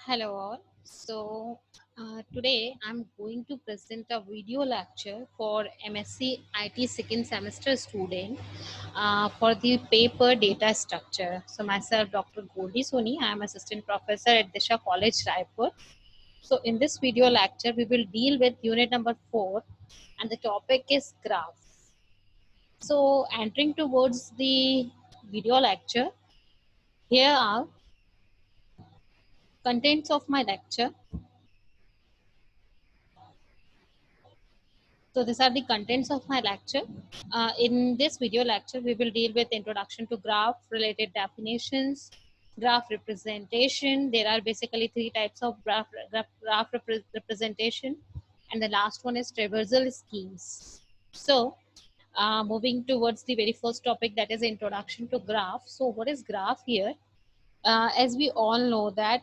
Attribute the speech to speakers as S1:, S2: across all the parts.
S1: Hello all. Today I'm going to present a video lecture for MSc IT second semester student for the paper data structure. So myself, Dr. Goldie Soni, I am assistant professor at Disha College, Raipur. So in this video lecture, we will deal with unit number 4 and the topic is graph. So entering towards the video lecture, here are contents of my lecture. So these are the contents of my lecture. In this video lecture, we will deal with introduction to graph, related definitions, graph representation. There are basically three types of graph representation, and the last one is traversal schemes. So moving towards the very first topic, that is introduction to graph. So what is graph here? As we all know that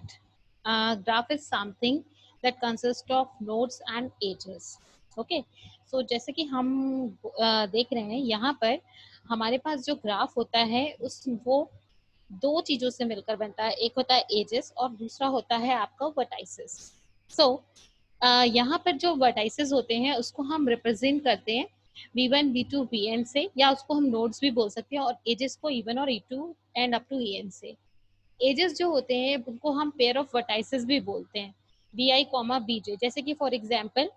S1: graph is something that consists of nodes and edges. Okay so जैसे कि हम देख रहे हैं यहाँ पर हमारे पास जो ग्राफ होता है उस वो दो चीजों से मिलकर बनता है। एक होता है एजेस और दूसरा होता है आपका वर्टाइसेस। सो यहाँ पर जो वर्टाइसेस होते हैं उसको हम रिप्रेजेंट करते हैं v1 v2 vn से, या उसको हम नोड्स भी बोल सकते हैं, और एजेस को e1 और e2 and up to en से। एजेस जो होते हैं उनको हम पेयर ऑफ वर्टाइसेस भी बोलते हैं, बी आई कॉमा बीजे। जैसे कि फॉर एग्जाम्पल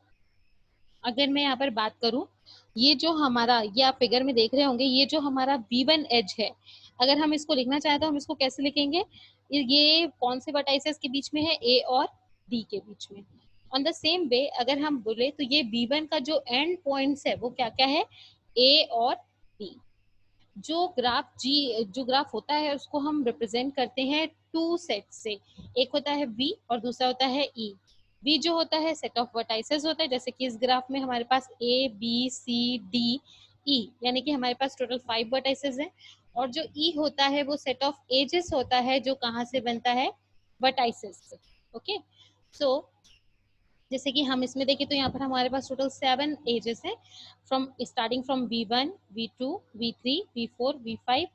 S1: अगर मैं यहाँ पर बात करूं, ये जो हमारा, ये आप फिगर में देख रहे होंगे, ये जो हमारा V1 एज है, अगर हम इसको लिखना चाहें तो हम इसको कैसे लिखेंगे? ये कौन से वर्टाइसेस के बीच में है? A और D के बीच में। ऑन द सेम वे अगर हम बोले तो ये V1 का जो एंड पॉइंट्स है वो क्या क्या है? A और D। जो ग्राफ होता है उसको हम रिप्रेजेंट करते हैं टू सेट से, एक होता है V और दूसरा होता है E। V जो होता है सेट ऑफ वर्टाइसेस होता है, जैसे कि इस ग्राफ में हमारे पास A B C D E, यानी कि हमारे पास टोटल 5 वर्टाइसेस हैं। और जो E होता है वो सेट ऑफ एजेस होता है, जो कहाँ से बनता है? वर्टाइसेस से। ओके सो जैसे कि हम इसमें देखें तो यहाँ पर हमारे पास टोटल 7 एजेस हैं, from starting from V1 V2 V3 V4 V5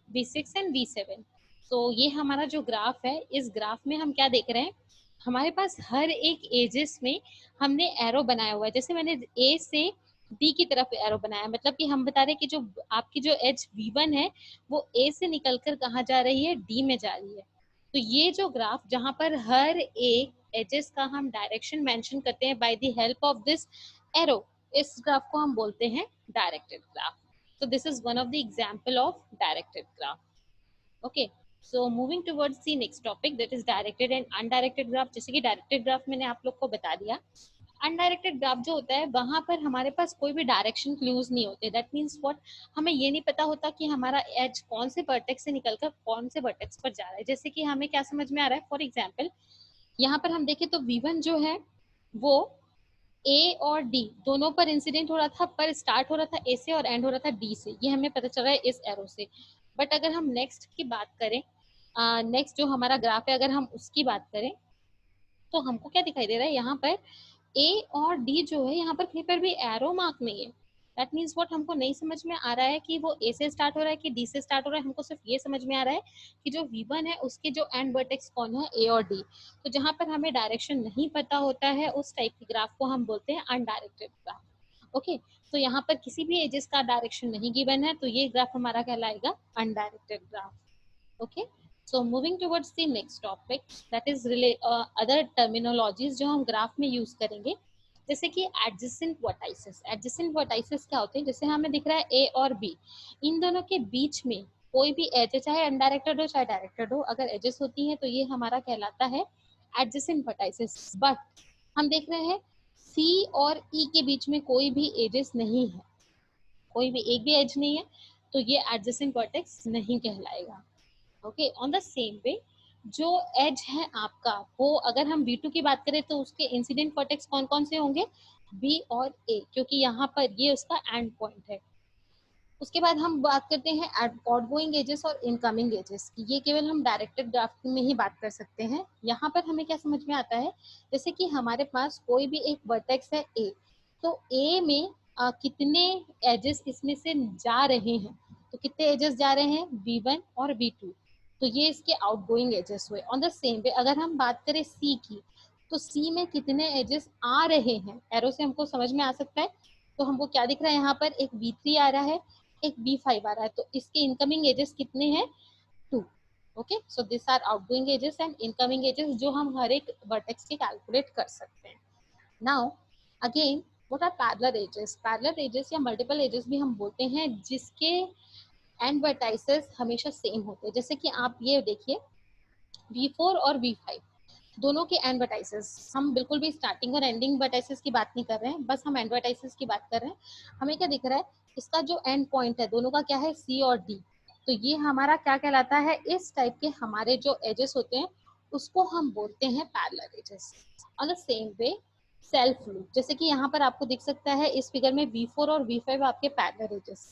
S1: V6 and V7। तो ये हमारा जो ग्राफ है, इस ग्राफ में हम क्या देख रहे हैं? हमारे पास हर एक एजेस में हमने एरो बनाया हुआ है। जैसे मैंने ए से डी की तरफ एरो बनाया, मतलब कि हम बता रहे हैं कि जो आपकी जो एज V1 है वो ए से निकलकर कहाँ जा रही है? डी में जा रही है। तो ये जो ग्राफ जहां पर हर एक एजेस का हम डायरेक्शन मेंशन करते हैं by the help of this arrow, इस ग्राफ को हम बोलते हैं directed graph. so this is one of the example of directed graph। okay so moving towards the next topic, that is directed and undirected graph। जैसे कि directed graph मैंने आप लोग को बता दिया। अनडायरेक्टेड ग्राफ जो होता है वहां पर हमारे पास कोई भी डायरेक्शन क्लूज नहीं होते। दैट मीन्स व्हाट, हमें ये नहीं पता होता कि हमारा एज कौन से वर्टेक्स से निकलकर कौन से वर्टेक्स पर जा रहा है। जैसे कि हमें क्या समझ में आ रहा है? फॉर एग्जाम्पल यहाँ पर हम देखें तो V1 जो है वो A और D दोनों पर इंसिडेंट हो रहा था, पर स्टार्ट हो रहा था A से और एंड हो रहा था D से। ये हमें पता चल रहा है इस एरो से। बट अगर हम नेक्स्ट की बात करें, नेक्स्ट जो हमारा ग्राफ है अगर हम उसकी बात करें, तो हमको क्या दिखाई दे रहा है? यहाँ पर ए और डी जो है, यहाँ पर कहीं पर भी एरो मार्क नहीं है। दैट मीन्स व्हाट, हमको नहीं समझ में आ रहा है कि वो ए से स्टार्ट हो रहा है कि डी से स्टार्ट हो रहा है। हमको सिर्फ ये समझ में आ रहा है कि जो V1 है उसके जो एंड वर्टेक्स कौन है? ए और डी। तो जहां पर हमें डायरेक्शन नहीं पता होता है उस टाइप के ग्राफ को हम बोलते हैं अनडायरेक्टेड ग्राफ। ओके तो यहाँ पर किसी भी एजेस का डायरेक्शन नहीं गिवन है, तो ये ग्राफ हमारा कहलाएगा undirected graph. Okay so moving towards the next topic, that is other terminologies जो हम ग्राफ में यूज करेंगे, जैसे कि एडजेसेंट वर्टाइसेस। एडजेसेंट वर्टाइसेस क्या होते हैं? जैसे हमें दिख रहा है ए और बी, इन दोनों के बीच में कोई भी एज है, चाहे अनडायरेक्टेड हो चाहे डायरेक्टेड हो, अगर एजेस होती हैं तो ये हमारा कहलाता है एडजेसेंट वर्टाइसेस। बट हम देख रहे हैं सी और ई के बीच में कोई भी एजेस नहीं है, कोई भी एक भी एज नहीं है, तो ये एडजेसेंट वर्टेक्स नहीं कहलाएगा। ओके ऑन द सेम वे जो एज है आपका, वो अगर हम V2 की बात करें तो उसके इंसिडेंट वर्टेक्स कौन कौन से होंगे? B और A, क्योंकि यहाँ पर ये उसका एंड पॉइंट है। उसके बाद हम बात करते हैं आउटगोइंग एजेस और इनकमिंग एजेस की। ये केवल हम डायरेक्टेड ग्राफ में ही बात कर सकते हैं। यहाँ पर हमें क्या समझ में आता है? जैसे कि हमारे पास कोई भी एक वर्टेक्स है A, तो A में कितने एजेस इसमें से जा रहे हैं? तो कितने एजेस जा रहे हैं? V1 और V2। तो ये इसके आउटगोइंग एजेस हुए। ऑन द सेम वे अगर हम बात करें सी की, तो सी में कितने एजेस आ रहे हैं, एरो से हमको समझ में आ सकता है। तो हमको क्या दिख रहा है यहाँ पर, एक B3 आ रहा है, एक B5 आ रहा है, तो इसके इनकमिंग एजेस कितने हैं, 2। Okay, so this are outgoing edges and incoming edges जो हम हर एक वर्टेक्स के कैलकुलेट कर सकते हैं। Now again what are parallel edges, parallel edges या मल्टीपल एजेस भी हम बोलते हैं जिसके एंड वर्टाइसेस हमेशा सेम होते हैं। जैसे कि आप ये देखिए V4 और V5 दोनों के एंड वर्टाइसेस, हम बिल्कुल भी स्टार्टिंग और एंडिंग वर्टाइसेस की बात नहीं कर रहे हैं, बस हम एंड वर्टाइसेस की बात कर रहे हैं। हमें क्या दिख रहा है, इसका जो एंड पॉइंट है दोनों का क्या है, C और D। तो ये हमारा क्या कहलाता है, इस टाइप के हमारे जो एजेस होते हैं उसको हम बोलते हैं parallel edges. On the same way self loop, जैसे कि यहाँ पर आपको दिख सकता है इस फिगर में V4 और V5 आपके पैरेलल एजेस।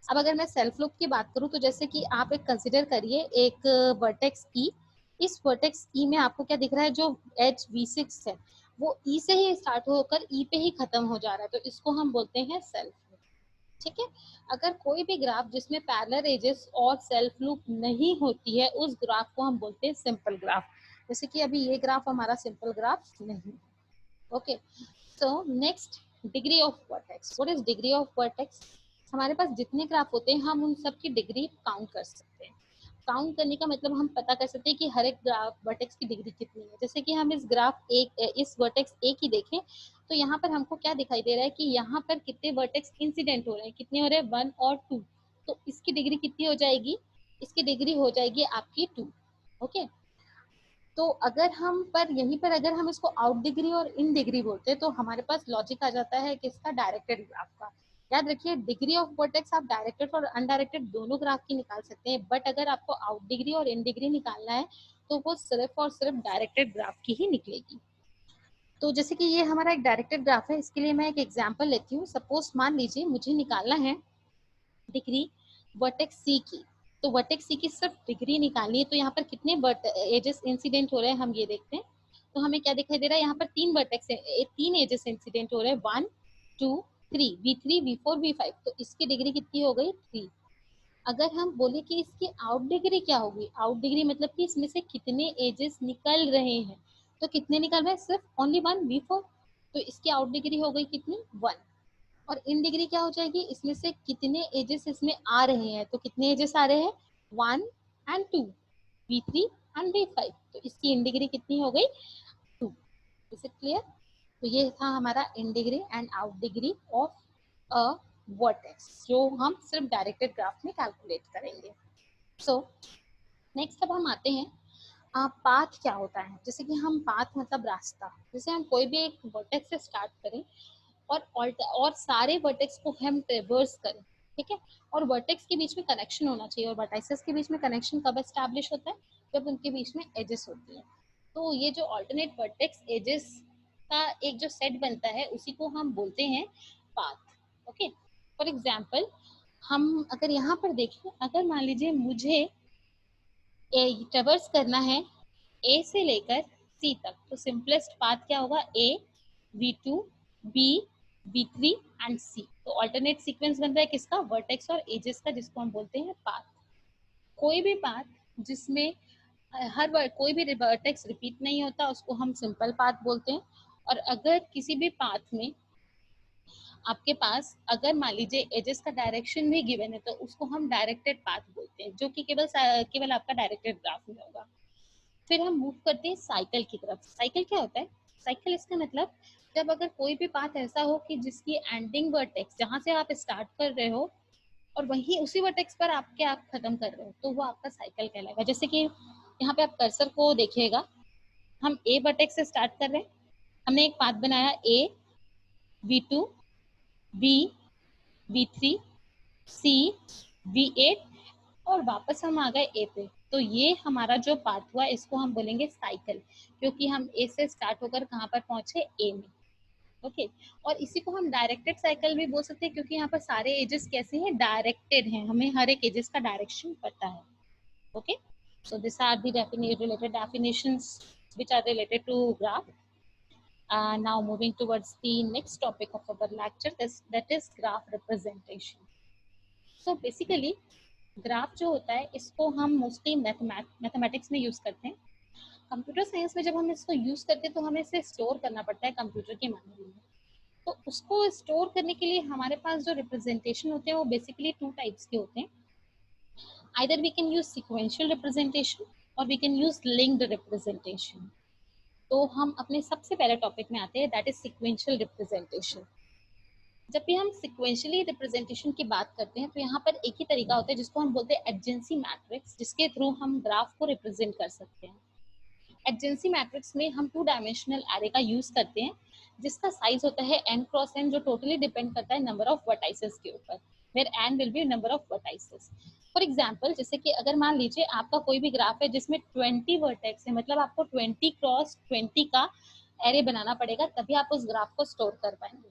S1: अब अगर मैं सेल्फ लूप की बात करूँ तो जैसे कि आप एक कंसिडर करिए एक वर्टेक्स ई, इस वर्टेक्स ई में आपको क्या दिख रहा है, जो एज V6 है वो ई से ही स्टार्ट होकर ई पे ही खत्म हो जा रहा है, तो इसको हम बोलते हैं सेल्फ लूप। ठीक है, अगर कोई भी ग्राफ जिसमें पैरेलल एजेस और सेल्फ लूप नहीं होती है उस ग्राफ को हम बोलते हैं सिंपल ग्राफ। जैसे कि अभी ये ग्राफ हमारा सिंपल ग्राफ नहीं। Okay, so next, degree of vertex. What is degree of vertex, हमारे पास जितने ग्राफ होते हैं हम उन सब की डिग्री काउंट कर सकते हैं। काउंट करने का मतलब हम पता कर सकते हैं कि हर एक ग्राफ वर्टेक्स की डिग्री कितनी है। जैसे कि हम इस ग्राफ एक, इस वर्टेक्स ए की देखें तो यहाँ पर हमको क्या दिखाई दे रहा है कि यहाँ पर कितने वर्टेक्स इंसिडेंट हो रहे हैं, कितने हो रहे हैं, 1 और 2। तो इसकी डिग्री कितनी हो जाएगी, इसकी डिग्री हो जाएगी आपकी 2। ओके, तो अगर हम पर यहीं पर अगर हम इसको आउट डिग्री और इन डिग्री बोलते हैं तो हमारे पास लॉजिक आ जाता है किसका, डायरेक्टेड ग्राफ का। याद रखिए डिग्री ऑफ वर्टेक्स आप डायरेक्टेड और अनडायरेक्टेड दोनों ग्राफ की निकाल सकते हैं, बट अगर आपको आउट डिग्री और इन डिग्री निकालना है तो वो सिर्फ और सिर्फ डायरेक्टेड ग्राफ की ही निकलेगी। तो जैसे कि ये हमारा एक डायरेक्टेड ग्राफ है, इसके लिए मैं एक एग्जाम्पल लेती हूँ। सपोज मान लीजिए मुझे निकालना है डिग्री वर्टेक्स सी की, तो वर्टेक्स सी की सिर्फ डिग्री निकालनी है। तो यहाँ पर कितने एजेस इंसिडेंट हो रहे हैं हम ये देखते हैं। तो हमें क्या दिखाई दे रहा है, यहाँ पर 3 वर्टेक्स, 3 एजेस इंसिडेंट हो रहे हैं, 1 2 3, V3 V4 V5। तो इसकी डिग्री कितनी हो गई, 3। अगर हम बोले कि इसकी आउट डिग्री क्या होगी, आउट डिग्री मतलब कि इसमें से कितने एजेस निकल रहे हैं, तो कितने निकल रहे हैं, सिर्फ ओनली 1 V4। तो इसकी आउट डिग्री हो गई कितनी, 1। और इन डिग्री क्या हो जाएगी, इसमें से कितने एजेस इसमें आ रहे हैं, तो कितने एजेस आ रहे हैं, 1 एंड 2, V3 एंड V5। तो इसकी इन डिग्री कितनी हो गई, 2। Is it clear. तो ये था हमारा in degree and out degree of a vertex जो हम सिर्फ डायरेक्टेड ग्राफ में कैलकुलेट करेंगे। सो नेक्स्ट अब हम आते हैं पाथ क्या होता है। जैसे कि हम पाथ मतलब रास्ता, जैसे हम कोई भी एक वर्टेक्स से स्टार्ट करें और सारे वर्टेक्स को हम ट्रेवर्स करें, ठीक है, और वर्टेक्स के बीच में कनेक्शन होना चाहिए। और वर्टाइसेस के बीच में कनेक्शन कब एस्टैब्लिश होता है, जब उनके बीच में एजेस होती है। तो ये जो ऑल्टरनेट वर्टेक्स एजेस का एक जो सेट बनता है उसी को हम बोलते हैं पाथ। ओके, फॉर एग्जाम्पल हम अगर यहाँ पर देखें, अगर मान लीजिए मुझे ट्रेवर्स करना है ए से लेकर सी तक, तो सिंपलेस्ट पाथ क्या होगा, ए V2 B V3 and C। तो ऑल्टरनेट सीक्वेंस बन रहा है किसका, वर्टेक्स और एजेस का, जिसको हम बोलते हैं पाथ। कोई भी पाथ जिसमें कोई भी वर्टेक्स रिपीट नहीं होता उसको हम सिंपल पाथ बोलते हैं। और अगर किसी भी पाथ में आपके पास अगर मान लीजिए एजेस का डायरेक्शन भी गिवन है तो उसको हम डायरेक्टेड पाथ बोलते हैं, जो कि केवल केवल आपका डायरेक्टेड ग्राफ में होगा। फिर हम मूव करते हैं साइकिल की तरफ। साइकिल क्या होता है, साइकिल इसका मतलब जब अगर कोई भी पाथ ऐसा हो कि जिसकी एंडिंग वर्टेक्स जहां से आप स्टार्ट कर रहे हो और वहीं उसी वर्टेक्स पर आप खत्म कर रहे हो, तो वो आपका साइकिल कहलाएगा। जैसे कि यहाँ पे आप कर्सर को देखिएगा, हम ए वर्टेक्स से स्टार्ट कर रहे हैं, हमने एक पाथ बनाया ए V2 B V3 C V8 और वापस हम आ गए ए पे। तो ये हमारा जो पाथ हुआ इसको हम बोलेंगे साइकिल, क्योंकि हम ए से स्टार्ट होकर कहाँ पर पहुंचे, ए में। ओके, और इसी को हम डायरेक्टेड साइकिल भी बोल सकते हैं, क्योंकि यहाँ पर सारे एजेस कैसे हैं, डायरेक्टेड हैं, हमें हर एक एजेस का डायरेक्शन पता है। Okay, so these are the related definitions which are related to graph. Now moving towards the next topic of our lecture, that is graph representation. So basically graph जो होता है इसको हम मोस्टली मैथमेटिक्स में use करते हैं। Computer science में जब हम इसको यूज करते हैं तो हमें इसे स्टोर करना पड़ता है कंप्यूटर की मेमोरी में। तो उसको स्टोर करने के लिए हमारे पास जो रिप्रेजेंटेशन होते हैं वो बेसिकली टू टाइप्स के होते हैं। Either we can use sequential representation और we can use linked representation. तो हम अपने सबसे पहले टॉपिक में आते हैं, दैट इज सिक्वेंशियल रिप्रेजेंटेशन। जब भी हम सिक्वेंशियली रिप्रेजेंटेशन की बात करते हैं तो यहाँ पर एक ही तरीका होता है जिसको हम बोलते हैं एडजेंसी मैट्रिक्स, जिसके थ्रू हम ग्राफ को रिप्रेजेंट कर सकते हैं। एडजेंसी मैट्रिक्स में हम टू डायमेंशनल एरे का यूज करते हैं जिसका साइज होता है n क्रॉस n, जो टोटली डिपेंड करता है नंबर ऑफ वर्टाइसेस के ऊपर, where n will be number of vertices. For example, जैसे कि अगर मान लीजिए आपका कोई भी ग्राफ है जिसमें 20 वर्टेक्स है, मतलब आपको 20 क्रॉस 20 का एरे बनाना पड़ेगा तभी आप उस ग्राफ को स्टोर कर पाएंगे।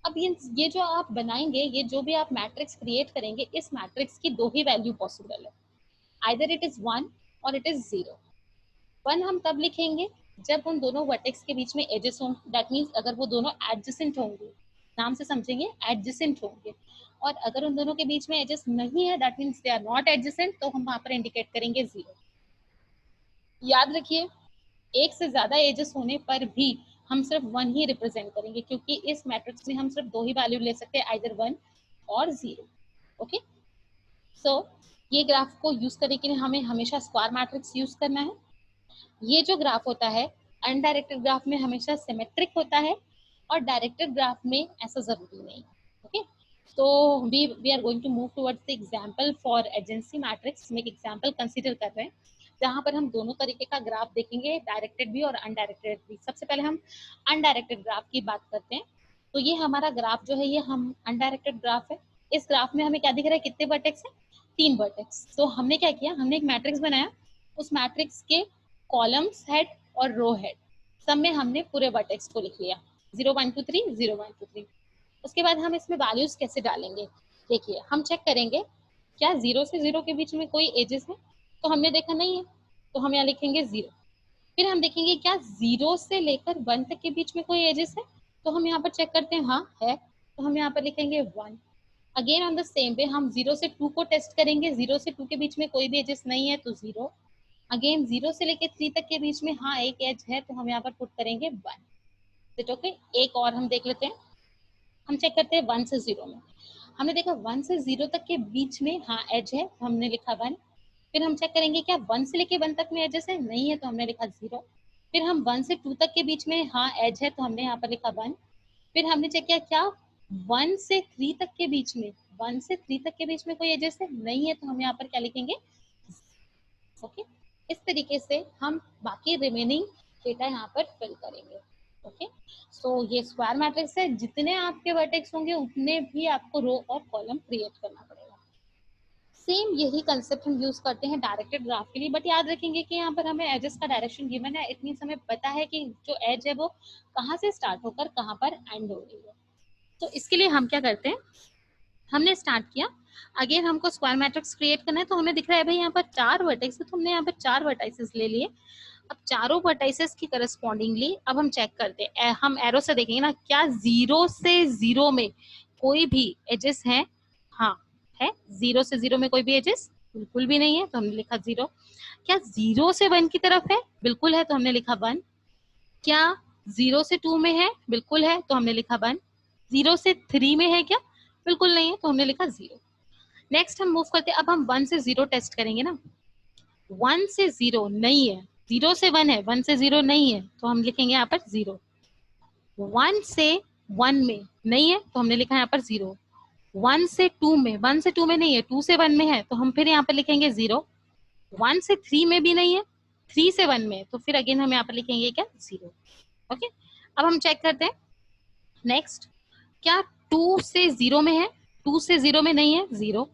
S1: अब ये जो आप बनाएंगे, ये जो भी आप मैट्रिक्स क्रिएट करेंगे, इस मैट्रिक्स की दो ही वैल्यू पॉसिबल है, आइदर इट इज 1 और इट इज 0। 1 हम तब लिखेंगे जब उन दोनों वर्टेक्स के बीच में एजेस हों, दैट मीन्स अगर वो दोनों एडजेसेंट होंगे, नाम से समझेंगे एडजेसेंट होंगे। और अगर उन दोनों के बीच में एजेस नहीं है, that means they are not adjacent, तो हम वहां पर इंडिकेट करेंगे 0। याद रखिए, एक से ज्यादा एजेस होने पर भी हम सिर्फ 1 ही रिप्रेजेंट करेंगे, क्योंकि इस मैट्रिक्स में हम सिर्फ दो ही वैल्यू ले सकते हैं, आइदर 1 और 0। ओके, सो ये ग्राफ को यूज करने के लिए हमें हमेशा स्क्वायर मैट्रिक्स यूज करना है। ये जो ग्राफ होता है अनडायरेक्टेड ग्राफ में हमेशा सिमेट्रिक होता है और डायरेक्टेड ग्राफ में ऐसा जरूरी नहीं। ओके, तो we are going to move towards the example for agency matrix. हम एक एग्जांपल कंसीडर कर रहे हैं जहां पर हम दोनों तरीके का ग्राफ देखेंगे, डायरेक्टेड भी और अनडायरेक्टेड भी। सबसे पहले हम अनडायरेक्टेड ग्राफ की बात करते हैं। तो ये हमारा ग्राफ जो है ये हम अनडायरेक्टेड ग्राफ है। इस ग्राफ में हमें क्या दिख रहा है, कितने वर्टेक्स है, 3 वर्टेक्स। तो हमने क्या किया, हमने एक मैट्रिक्स बनाया, उस मैट्रिक्स के कॉलम्स हेड और रो हेड सब में हमने पूरे वर्टेक्स को लिख लिया, 0 1 2 3 0 1 2 3। उसके बाद हम इसमें वैल्यूज कैसे डालेंगे, देखिए हम चेक करेंगे क्या 0 से 0 के बीच में कोई एजेस है, तो हमने देखा नहीं है, तो हम यहाँ लिखेंगे 0। फिर हम देखेंगे क्या 0 से लेकर 1 तक के बीच में कोई एजेस है, तो हम यहाँ पर चेक करते हैं, हाँ है, तो हम यहाँ पर लिखेंगे 1। अगेन ऑन द सेम वे हम 0 से 2 को टेस्ट करेंगे, 0 से 2 के बीच में कोई भी एजेस नहीं है तो 0। अगेन 0 से लेके 3 तक के बीच में हाँ एक एज है, तो हम यहाँ पर पुट करेंगे 1। ओके, एक और हम देख लेते हैं। हम चेक करते हैं 1 से 0 में, हमने देखा 1 से 0 तक के बीच में हाँ एज है, तो हमने लिखा 1। फिर हम चेक करेंगे क्या 1 से लेके 1 तक में एजेस है, नहीं है, तो हमने लिखा 0। फिर हम 1 से 2 तक के बीच में हाँ एज है, तो हमने यहाँ पर लिखा 1। फिर हमने चेक किया क्या 1 से 3 तक के बीच में, 1 से 3 तक के बीच में कोई एजेस है, नहीं है, तो हम यहाँ पर क्या लिखेंगे, ओके। इस तरीके से हम बाकी रिमेनिंग डेटा यहाँ पर फिल करेंगे। ओके, सो ये स्क्वायर मैट्रिक्स है, जितने आपके वर्टेक्स होंगे उतने भी आपको रो और कॉलम क्रिएट करना पड़ेगा। सेम यही कंसेप्ट हम यूज करते हैं डायरेक्टेड ग्राफ के लिए, बट याद रखेंगे कि यहाँ पर हमें एजेस का डायरेक्शन गिवन है, इट मींस हमें पता है कि जो एज है वो कहाँ से स्टार्ट होकर कहाँ पर एंड हो रही है। तो इसके लिए हम क्या करते हैं, हमने स्टार्ट किया, अगेन हमको स्क्वायर मैट्रिक्स क्रिएट करना है, तो हमें दिख रहा है भाई यहाँ पर 4 वर्टेक्स है, तो हमने यहाँ पर 4 वर्टाइसेस ले लिए। अब चारों वर्टाइसेस की करस्पॉन्डिंगली अब हम चेक करते हैं, हम एरो से देखेंगे ना, क्या 0 से 0 में कोई भी एजेस है, हाँ है। 0 से 0 में कोई भी एजेस बिल्कुल भी नहीं है, तो हमने लिखा 0। क्या 0 से 1 की तरफ है, बिल्कुल है, तो हमने लिखा 1। क्या 0 से 2 में है, बिल्कुल है, तो हमने लिखा 1। 0 से 3 में है क्या, बिल्कुल नहीं है, तो हमने लिखा 0। नेक्स्ट हम मूव करते हैं, अब हम 1 से 0 टेस्ट करेंगे ना, 1 से 0 नहीं है, 0 से 1 है, 1 से 0 नहीं है, तो हम लिखेंगे यहाँ पर 0। 1 से 1 में नहीं है, तो हमने लिखा यहाँ पर 0। 1 से 2 में, 1 से 2 में नहीं है, 2 से 1 में है, तो हम फिर यहाँ पर लिखेंगे 0। 1 से 3 में भी नहीं है, 3 से 1 में, तो फिर अगेन हम यहाँ पर लिखेंगे क्या, 0। ओके, अब हम चेक करते हैं नेक्स्ट, क्या 2 से 0 में है, 2 से 0 में नहीं है, 0।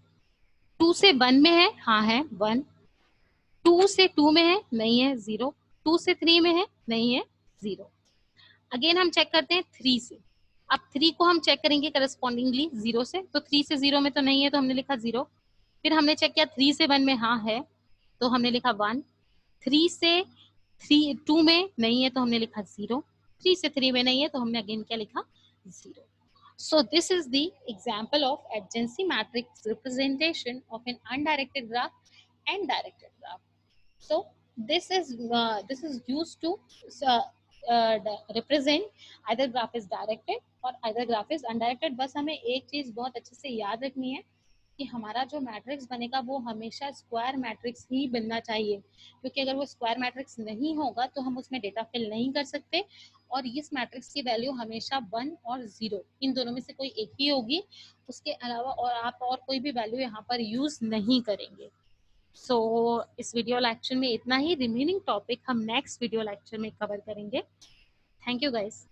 S1: 2 से 1 में है, हाँ है, 1। 2 से 2 में है, नहीं है, 0। 2 से 3 में है, नहीं है, 0। अगेन हम चेक करते हैं 3 से। अब 3 को हम चेक करेंगे करस्पॉन्डिंगली 0 से, तो 3 से 0 में तो नहीं है, तो हमने लिखा 0। फिर हमने चेक किया 3 से 1 में हाँ है, तो हमने लिखा 1। 3 से 2 में नहीं है, तो हमने लिखा 0। 3 से 3 में नहीं है, तो हमने अगेन क्या लिखा, 0। So this is the example of adjacency matrix representation of an undirected graph and directed graph. So this is used to uh, represent either graph is directed or either graph is undirected. बस हमें एक चीज बहुत अच्छे से याद रखनी है कि हमारा जो मैट्रिक्स बनेगा वो हमेशा स्क्वायर मैट्रिक्स ही बनना चाहिए, क्योंकि अगर वो स्क्वायर मैट्रिक्स नहीं होगा तो हम उसमें डेटा फिल नहीं कर सकते, और इस मैट्रिक्स की वैल्यू हमेशा 1 और 0 इन दोनों में से कोई एक ही होगी, उसके अलावा और आप और कोई भी वैल्यू यहाँ पर यूज नहीं करेंगे। सो इस वीडियो लेक्चर में इतना ही, रिमेनिंग टॉपिक हम नेक्स्ट वीडियो लेक्चर में कवर करेंगे। Thank you guys.